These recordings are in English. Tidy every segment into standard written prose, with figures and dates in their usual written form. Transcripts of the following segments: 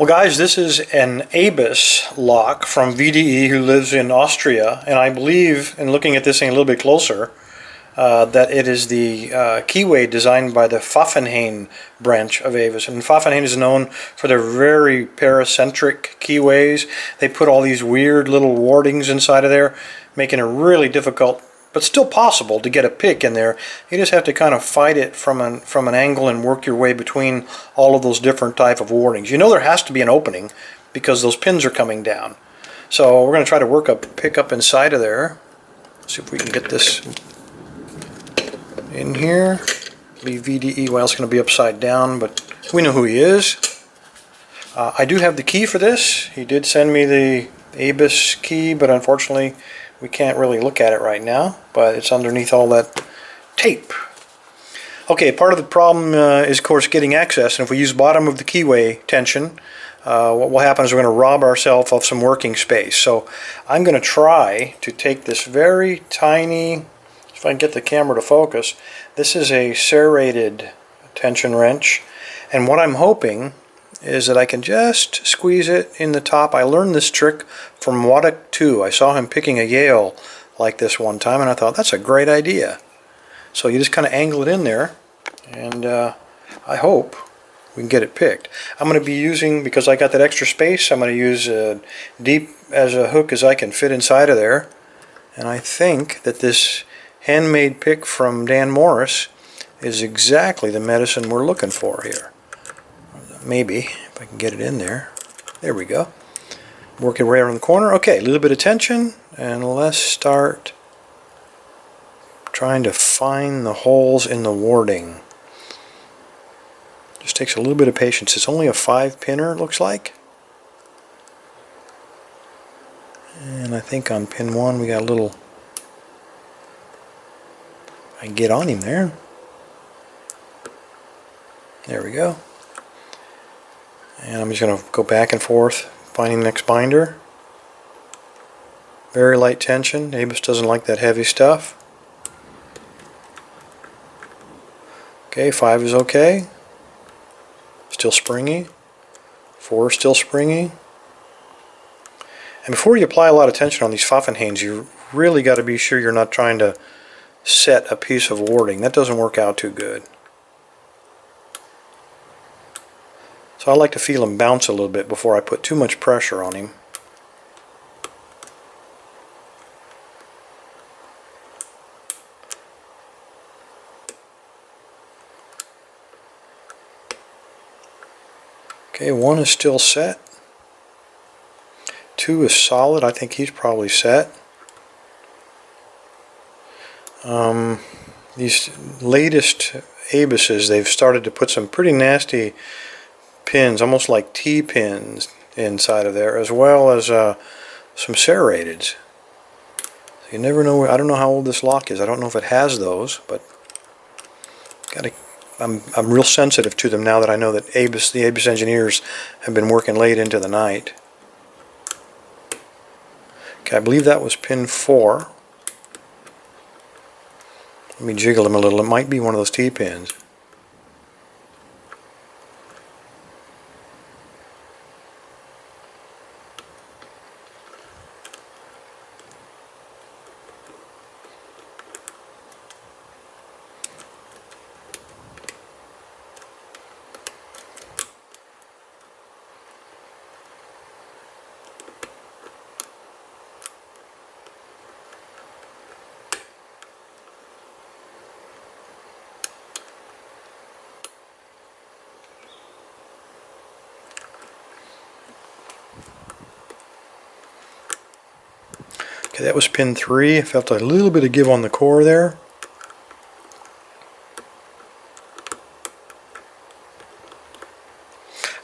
Well guys, this is an Abus lock from VDE who lives in Austria, and I believe, in looking at this thing a little bit closer, that it is the keyway designed by the Pfaffenhain branch of Abus. And Pfaffenhain is known for their very paracentric keyways. They put all these weird little wardings inside of there, making it really difficult, but still possible, to get a pick in there. You just have to kind of fight it from an angle and work your way between all of those different type of wardings. You know there has to be an opening because those pins are coming down. So we're going to try to work a pick up inside of there. See if we can get this in here. Leave VDE, well, it's going to be upside down, but we know who he is. I do have the key for this. He did send me the Abus key, but unfortunately we can't really look at it right now, but it's underneath all that tape. Okay, part of the problem is, of course, getting access, and if we use bottom of the keyway tension, what will happen is we're going to rob ourselves of some working space. So I'm going to try to take this very tiny, if I can get the camera to focus, this is a serrated tension wrench, and what I'm hoping is that I can just squeeze it in the top. I learned this trick from Waddock 2. I saw him picking a Yale like this one time, and I thought, that's a great idea. So you just kind of angle it in there, and I hope we can get it picked. I'm going to be using, because I got that extra space, I'm going to use deep as a hook as I can fit inside of there. And I think that this handmade pick from Dan Morris is exactly the medicine we're looking for here. Maybe, if I can get it in there. There we go. Work it right around the corner. Okay, a little bit of tension, and let's start trying to find the holes in the warding. Just takes a little bit of patience. It's only a 5-pinner, it looks like. And I think on pin 1 we got a little... I can get on him there. There we go. And I'm just going to go back and forth, finding the next binder. Very light tension. Abus doesn't like that heavy stuff. Okay, 5 is okay. Still springy. 4 is still springy. And before you apply a lot of tension on these Pfaffenhains, you really got to be sure you're not trying to set a piece of warding. That doesn't work out too good. So I like to feel him bounce a little bit before I put too much pressure on him. Okay, 1 is still set. 2 is solid. I think he's probably set. These latest Abuses, they've started to put some pretty nasty pins, almost like T-pins inside of there, as well as some serrateds. So you never know. I don't know how old this lock is. I don't know if it has those, but I'm real sensitive to them now that I know that the Abus engineers have been working late into the night. Okay, I believe that was pin 4. Let me jiggle them a little. It might be one of those T-pins. Okay, that was pin 3. I felt a little bit of give on the core there.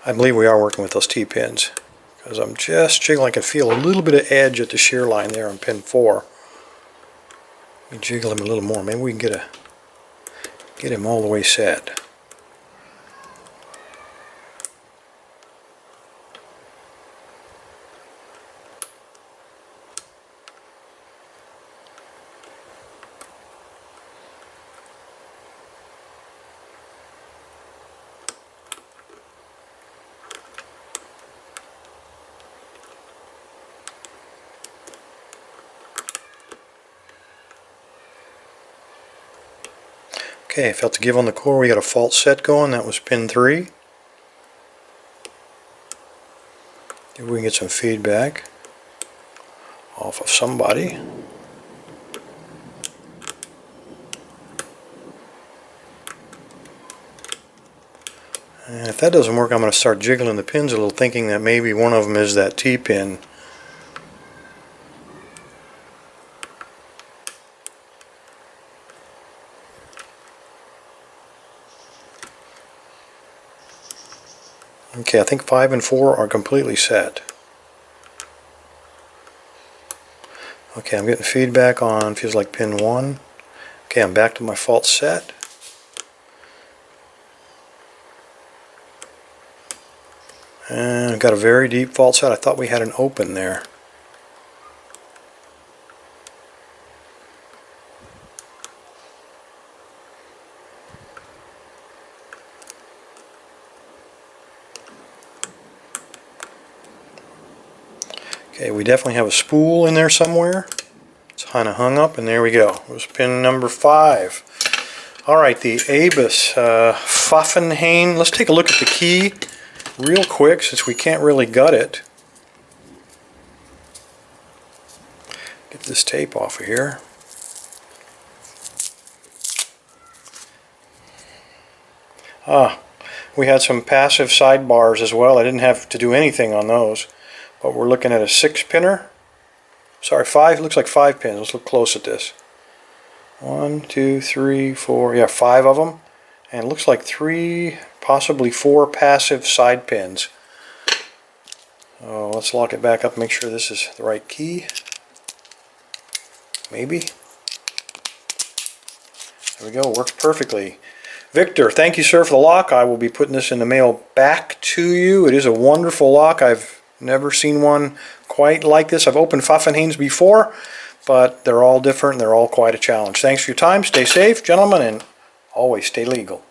I believe we are working with those T-pins, because I'm just jiggling. I can feel a little bit of edge at the shear line there on pin 4. Let me jiggle him a little more. Maybe we can get him all the way set. Okay, felt the give on the core. We got a fault set going. That was pin 3. If we can get some feedback off of somebody. And if that doesn't work, I'm going to start jiggling the pins a little, thinking that maybe one of them is that T-pin. Okay, I think 5 and 4 are completely set. Okay, I'm getting feedback on, feels like pin 1. Okay, I'm back to my fault set. And I've got a very deep fault set. I thought we had an open there. Okay, we definitely have a spool in there somewhere. It's kind of hung up, and there we go. It was pin number 5. Alright, the Abus Pfaffenhain. Let's take a look at the key real quick, since we can't really gut it. Get this tape off of here. We had some passive sidebars as well. I didn't have to do anything on those. But we're looking at a 6-pinner. Sorry, 5. Looks like 5 pins. Let's look close at this. 1, 2, 3, 4. Yeah, 5 of them. And it looks like 3, possibly 4 passive side pins. Oh, let's lock it back up. Make sure this is the right key. Maybe. There we go. Works perfectly. Victor, thank you, sir, for the lock. I will be putting this in the mail back to you. It is a wonderful lock. I've never seen one quite like this. I've opened Pfaffenhains before, but they're all different and they're all quite a challenge. Thanks for your time. Stay safe, gentlemen, and always stay legal.